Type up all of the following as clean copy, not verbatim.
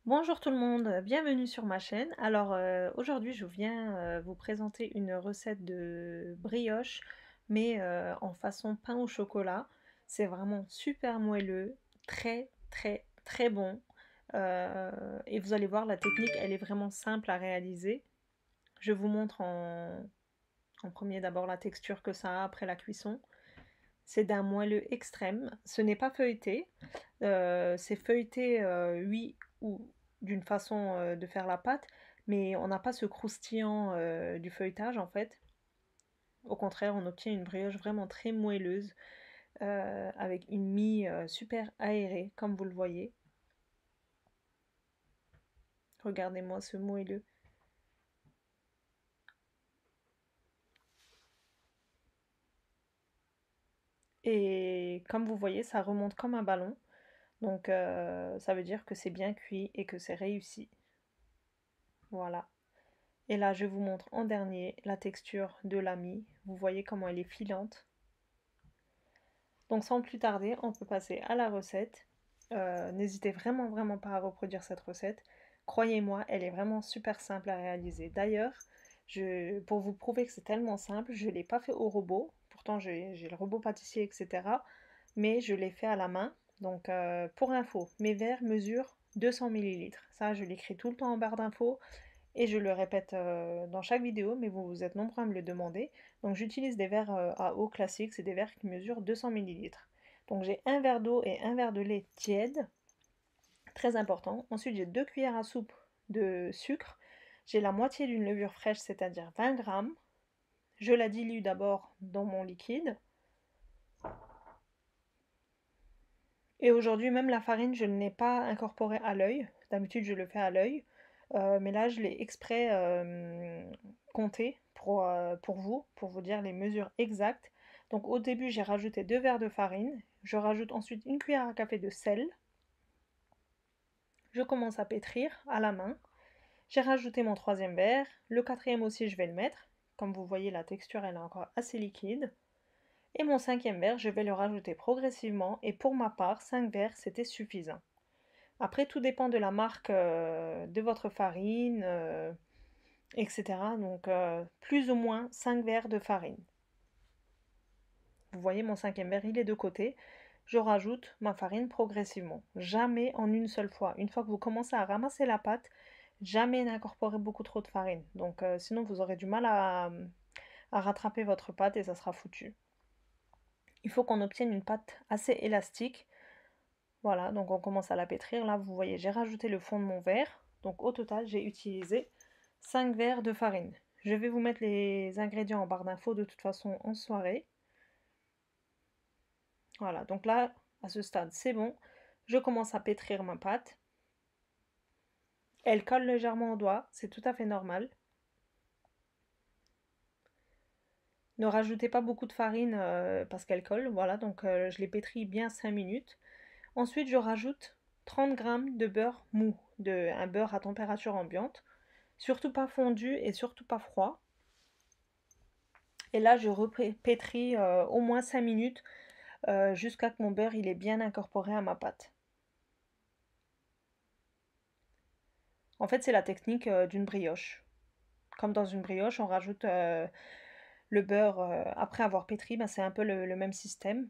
Bonjour tout le monde, bienvenue sur ma chaîne. Alors aujourd'hui je viens vous présenter une recette de brioche, mais en façon pain au chocolat. C'est vraiment super moelleux, très très très bon. Et vous allez voir, la technique elle est vraiment simple à réaliser. Je vous montre en premier d'abord la texture que ça a après la cuisson. C'est d'un moelleux extrême. Ce n'est pas feuilleté. C'est feuilleté, oui, ou d'une façon de faire la pâte, mais on n'a pas ce croustillant du feuilletage en fait. Au contraire, on obtient une brioche vraiment très moelleuse, avec une mie super aérée, comme vous le voyez. Regardez-moi ce moelleux. Et comme vous voyez, ça remonte comme un ballon. Donc ça veut dire que c'est bien cuit et que c'est réussi. Voilà. Et là, je vous montre en dernier la texture de la mie. Vous voyez comment elle est filante. Donc sans plus tarder, on peut passer à la recette. N'hésitez vraiment pas à reproduire cette recette. Croyez-moi, elle est vraiment super simple à réaliser. D'ailleurs, pour vous prouver que c'est tellement simple, je ne l'ai pas fait au robot. Pourtant, j'ai le robot pâtissier, etc. Mais je l'ai fait à la main. Donc, pour info, mes verres mesurent 200 millilitres. Ça, je l'écris tout le temps en barre d'infos. Et je le répète dans chaque vidéo, mais vous êtes nombreux à me le demander. Donc j'utilise des verres à eau classiques, c'est des verres qui mesurent 200 millilitres. Donc j'ai un verre d'eau et un verre de lait tiède, très important. Ensuite j'ai 2 cuillères à soupe de sucre. J'ai la moitié d'une levure fraîche, c'est-à-dire 20 grammes. Je la dilue d'abord dans mon liquide. Et aujourd'hui, même la farine, je ne l'ai pas incorporée à l'œil. D'habitude, je le fais à l'œil. Mais là, je l'ai exprès compté pour vous dire les mesures exactes. Donc au début, j'ai rajouté 2 verres de farine. Je rajoute ensuite une cuillère à café de sel. Je commence à pétrir à la main. J'ai rajouté mon troisième verre. Le quatrième aussi, je vais le mettre. Comme vous voyez, la texture, elle est encore assez liquide. Et mon cinquième verre, je vais le rajouter progressivement. Et pour ma part, 5 verres, c'était suffisant. Après, tout dépend de la marque de votre farine, etc. Donc, plus ou moins 5 verres de farine. Vous voyez, mon cinquième verre, il est de côté. Je rajoute ma farine progressivement. Jamais en une seule fois. Une fois que vous commencez à ramasser la pâte, jamais n'incorporez beaucoup trop de farine. Donc, sinon, vous aurez du mal à rattraper votre pâte et ça sera foutu. Il faut qu'on obtienne une pâte assez élastique. Voilà, donc on commence à la pétrir. Là, vous voyez, j'ai rajouté le fond de mon verre. Donc au total, j'ai utilisé 5 verres de farine. Je vais vous mettre les ingrédients en barre d'infos de toute façon en soirée. Voilà, donc là, à ce stade, c'est bon. Je commence à pétrir ma pâte. Elle colle légèrement au doigt, c'est tout à fait normal. Ne rajoutez pas beaucoup de farine parce qu'elle colle, voilà, donc je l'ai pétrie bien 5 minutes. Ensuite, je rajoute 30 g de beurre mou, un beurre à température ambiante. Surtout pas fondu et surtout pas froid. Et là, je repétris au moins 5 minutes jusqu'à ce que mon beurre il est bien incorporé à ma pâte. En fait, c'est la technique d'une brioche. Comme dans une brioche, on rajoute le beurre après avoir pétri, ben, c'est un peu le même système.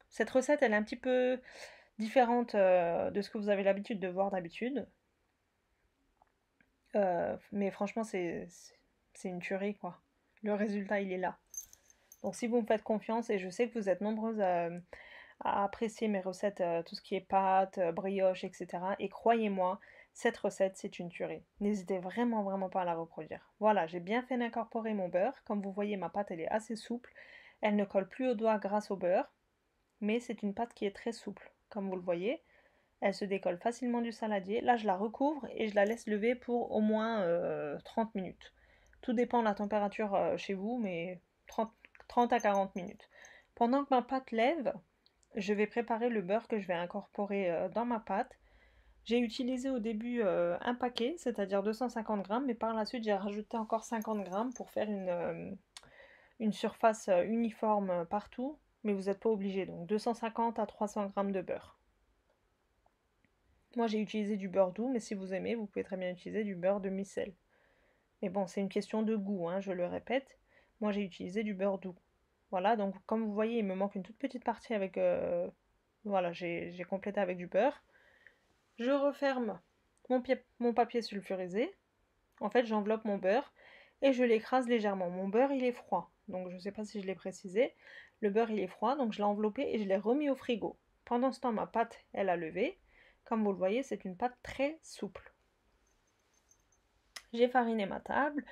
Cette recette, elle est un petit peu différente de ce que vous avez l'habitude de voir d'habitude. Mais franchement, c'est une tuerie, quoi. Le résultat, il est là. Donc si vous me faites confiance, et je sais que vous êtes nombreuses à apprécier mes recettes, tout ce qui est pâtes, brioche, etc. Et croyez-moi, cette recette, c'est une tuerie. N'hésitez vraiment pas à la reproduire. Voilà, j'ai bien fait d'incorporer mon beurre. Comme vous voyez, ma pâte, elle est assez souple. Elle ne colle plus au doigt grâce au beurre, mais c'est une pâte qui est très souple. Comme vous le voyez, elle se décolle facilement du saladier. Là, je la recouvre et je la laisse lever pour au moins 30 minutes. Tout dépend de la température chez vous, mais 30 à 40 minutes. Pendant que ma pâte lève, je vais préparer le beurre que je vais incorporer dans ma pâte. J'ai utilisé au début un paquet, c'est-à-dire 250 grammes, mais par la suite j'ai rajouté encore 50 grammes pour faire une surface uniforme partout, mais vous n'êtes pas obligé, donc 250 à 300 grammes de beurre. Moi j'ai utilisé du beurre doux, mais si vous aimez, vous pouvez très bien utiliser du beurre de micelle. Mais bon, c'est une question de goût, hein, je le répète. Moi j'ai utilisé du beurre doux. Voilà, donc comme vous voyez, il me manque une toute petite partie avec... voilà, j'ai complété avec du beurre. Je referme mon papier sulfurisé. En fait, j'enveloppe mon beurre et je l'écrase légèrement. Mon beurre, il est froid, donc je ne sais pas si je l'ai précisé. Le beurre, il est froid, donc je l'ai enveloppé et je l'ai remis au frigo. Pendant ce temps, ma pâte, elle a levé. Comme vous le voyez, c'est une pâte très souple. J'ai fariné ma table.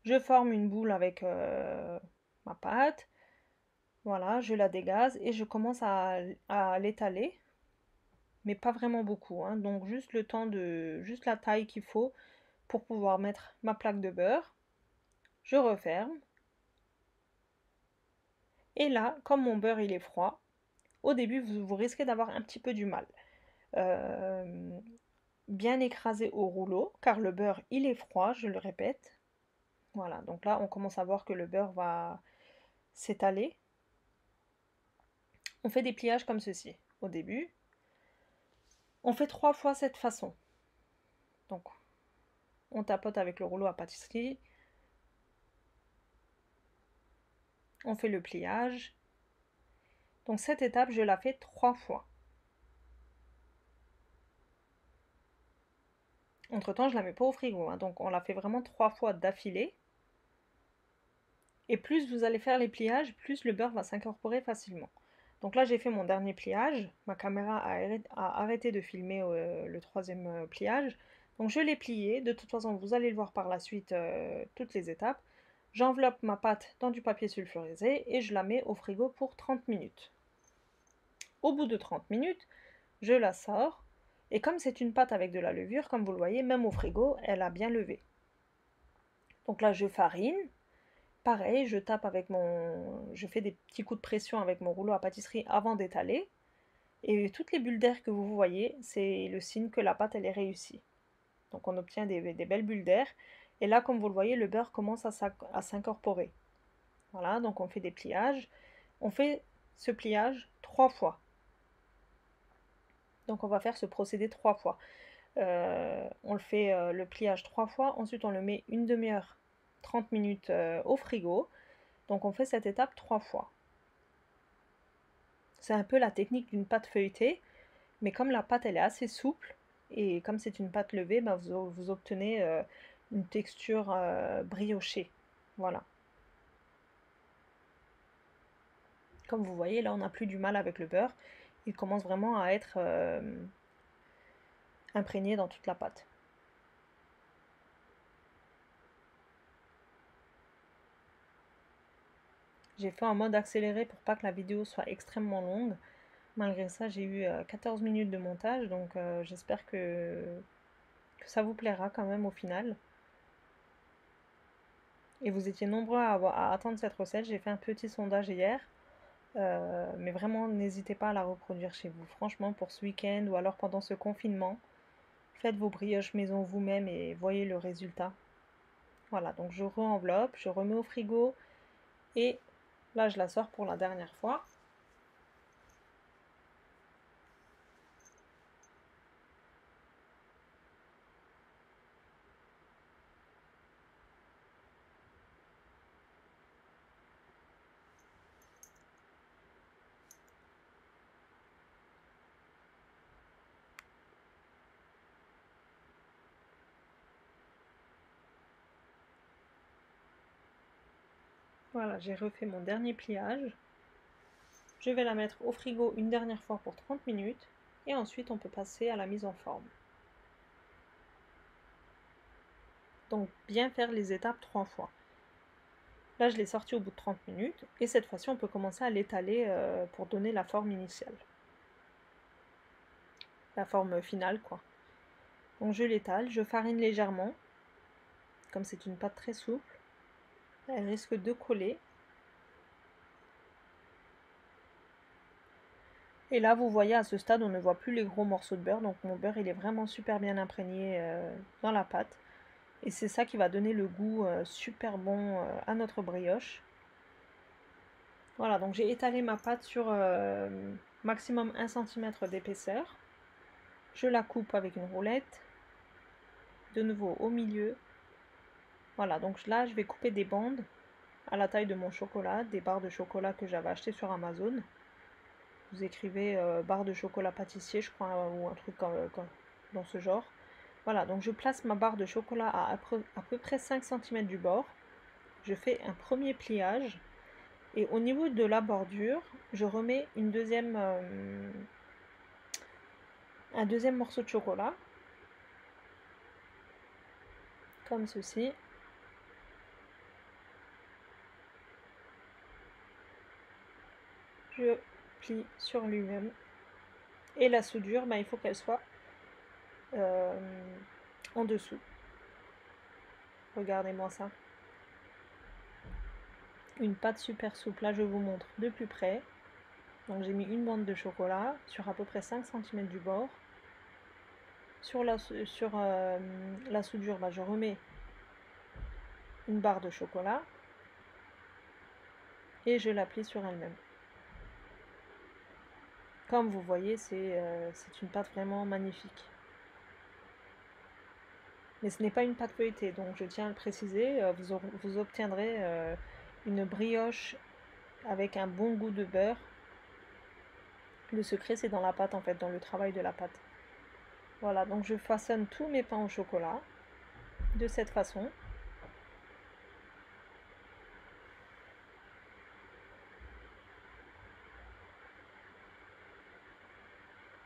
Je forme une boule avec ma pâte. Voilà, je la dégaze et je commence à l'étaler, mais pas vraiment beaucoup, hein. Donc juste le temps de, juste la taille qu'il faut pour pouvoir mettre ma plaque de beurre. Je referme. Et là, comme mon beurre il est froid, au début vous risquez d'avoir un petit peu du mal. Euh, Bien écraser au rouleau, car le beurre il est froid, je le répète. Voilà, donc là on commence à voir que le beurre va s'étaler. On fait des pliages comme ceci au début. On fait 3 fois cette façon. Donc on tapote avec le rouleau à pâtisserie. On fait le pliage. Donc cette étape, je la fais 3 fois. Entre-temps, je la mets pas au frigo, hein, donc on la fait vraiment 3 fois d'affilée. Et plus vous allez faire les pliages, plus le beurre va s'incorporer facilement. Donc là, j'ai fait mon dernier pliage. Ma caméra a arrêté de filmer le troisième pliage. Donc je l'ai plié. De toute façon, vous allez le voir par la suite, toutes les étapes. J'enveloppe ma pâte dans du papier sulfurisé et je la mets au frigo pour 30 minutes. Au bout de 30 minutes, je la sors. Et comme c'est une pâte avec de la levure, comme vous le voyez, même au frigo, elle a bien levé. Donc là, je farine. Pareil, je tape avec je fais des petits coups de pression avec mon rouleau à pâtisserie avant d'étaler. Et toutes les bulles d'air que vous voyez, c'est le signe que la pâte, elle est réussie. Donc on obtient des belles bulles d'air. Et là, comme vous le voyez, le beurre commence à s'incorporer. Voilà, donc on fait des pliages. On fait ce pliage 3 fois. Donc on va faire ce procédé 3 fois. On le fait le pliage 3 fois. Ensuite, on le met une demi-heure, 30 minutes au frigo. Donc on fait cette étape 3 fois. C'est un peu la technique d'une pâte feuilletée, mais comme la pâte elle est assez souple, et comme c'est une pâte levée, ben vous obtenez une texture briochée. Voilà. Comme vous voyez, là on n'a plus du mal avec le beurre. Il commence vraiment à être imprégné dans toute la pâte. J'ai fait en mode accéléré pour pas que la vidéo soit extrêmement longue. Malgré ça, j'ai eu 14 minutes de montage, donc j'espère que ça vous plaira quand même au final. Et vous étiez nombreux à attendre cette recette. J'ai fait un petit sondage hier. Mais vraiment, n'hésitez pas à la reproduire chez vous. Franchement, pour ce week-end ou alors pendant ce confinement, faites vos brioches maison vous-même et voyez le résultat. Voilà, donc je re-enveloppe, je remets au frigo et là, je la sors pour la dernière fois. Voilà, j'ai refait mon dernier pliage. Je vais la mettre au frigo une dernière fois pour 30 minutes et ensuite on peut passer à la mise en forme. Donc bien faire les étapes 3 fois. Là, je l'ai sorti au bout de 30 minutes et cette fois-ci, on peut commencer à l'étaler pour donner la forme initiale. La forme finale, quoi. Donc je l'étale, je farine légèrement, comme c'est une pâte très souple, elle risque de coller. Et là, vous voyez, à ce stade, on ne voit plus les gros morceaux de beurre, donc mon beurre, il est vraiment super bien imprégné dans la pâte. Et c'est ça qui va donner le goût super bon à notre brioche. Voilà, donc j'ai étalé ma pâte sur maximum 1 cm d'épaisseur. Je la coupe avec une roulette, de nouveau au milieu. Voilà, donc là je vais couper des bandes à la taille de mon chocolat, des barres de chocolat que j'avais achetées sur Amazon. Vous écrivez barre de chocolat pâtissier, je crois, ou un truc dans ce genre. Voilà, donc je place ma barre de chocolat à peu près 5 cm du bord. Je fais un premier pliage. Et au niveau de la bordure, je remets un deuxième morceau de chocolat. Comme ceci. Je plie sur lui-même. Et la soudure, il faut qu'elle soit en dessous. Regardez-moi ça. Une pâte super souple. Là, je vous montre de plus près. Donc, j'ai mis une bande de chocolat sur à peu près 5 cm du bord. Sur la soudure, je remets une barre de chocolat et je la plie sur elle-même. Comme vous voyez, c'est une pâte vraiment magnifique. Mais ce n'est pas une pâte feuilletée, donc je tiens à le préciser, vous obtiendrez une brioche avec un bon goût de beurre. Le secret, c'est dans la pâte, en fait, dans le travail de la pâte. Voilà, donc je façonne tous mes pains au chocolat de cette façon.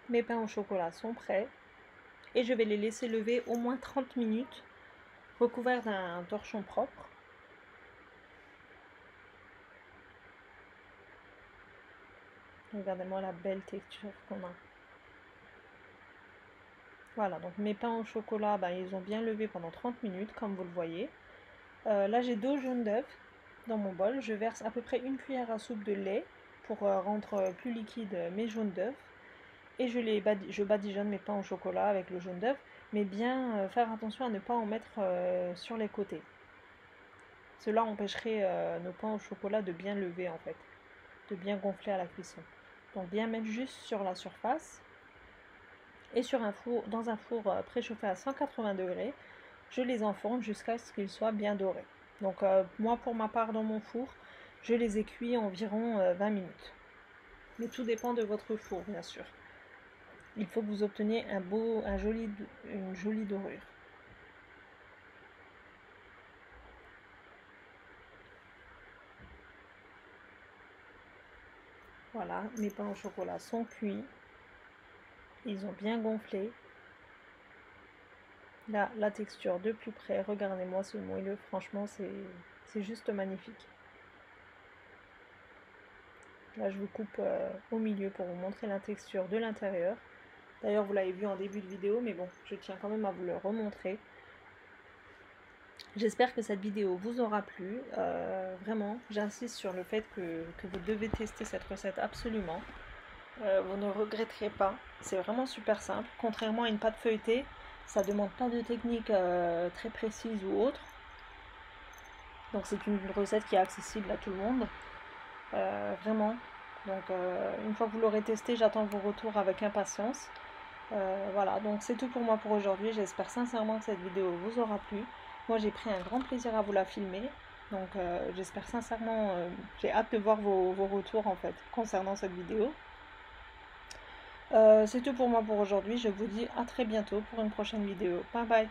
Mes pains au chocolat sont prêts et je vais les laisser lever au moins 30 minutes, recouverts d'un torchon propre. Regardez-moi la belle texture qu'on a. Voilà, donc mes pains au chocolat, ils ont bien levé pendant 30 minutes, comme vous le voyez. Là, j'ai 2 jaunes d'œufs dans mon bol. Je verse à peu près une cuillère à soupe de lait pour rendre plus liquide mes jaunes d'œufs. Et je badigeonne mes pains au chocolat avec le jaune d'œuf, mais bien faire attention à ne pas en mettre sur les côtés. Cela empêcherait nos pains au chocolat de bien lever, en fait, de bien gonfler à la cuisson. Donc bien mettre juste sur la surface. Et dans un four préchauffé à 180 degrés, je les enfourne jusqu'à ce qu'ils soient bien dorés. Donc moi, pour ma part, dans mon four, je les ai cuits environ 20 minutes. Mais tout dépend de votre four, bien sûr. Il faut que vous obteniez une jolie dorure. Voilà, mes pains au chocolat sont cuits. Ils ont bien gonflé. Là, la texture de plus près, regardez-moi ce moelleux, franchement, c'est juste magnifique. Là, je vous coupe au milieu pour vous montrer la texture de l'intérieur. D'ailleurs, vous l'avez vu en début de vidéo, mais bon, je tiens quand même à vous le remontrer. J'espère que cette vidéo vous aura plu. Vraiment, j'insiste sur le fait que vous devez tester cette recette absolument. Vous ne regretterez pas. C'est vraiment super simple. Contrairement à une pâte feuilletée, ça ne demande pas de technique très précise ou autre. Donc c'est une recette qui est accessible à tout le monde. Vraiment. Donc une fois que vous l'aurez testé, j'attends vos retours avec impatience. Voilà, donc c'est tout pour moi pour aujourd'hui. J'espère sincèrement que cette vidéo vous aura plu. Moi j'ai pris un grand plaisir à vous la filmer. Donc j'espère sincèrement, j'ai hâte de voir vos retours en fait concernant cette vidéo. C'est tout pour moi pour aujourd'hui. Je vous dis à très bientôt pour une prochaine vidéo. Bye bye.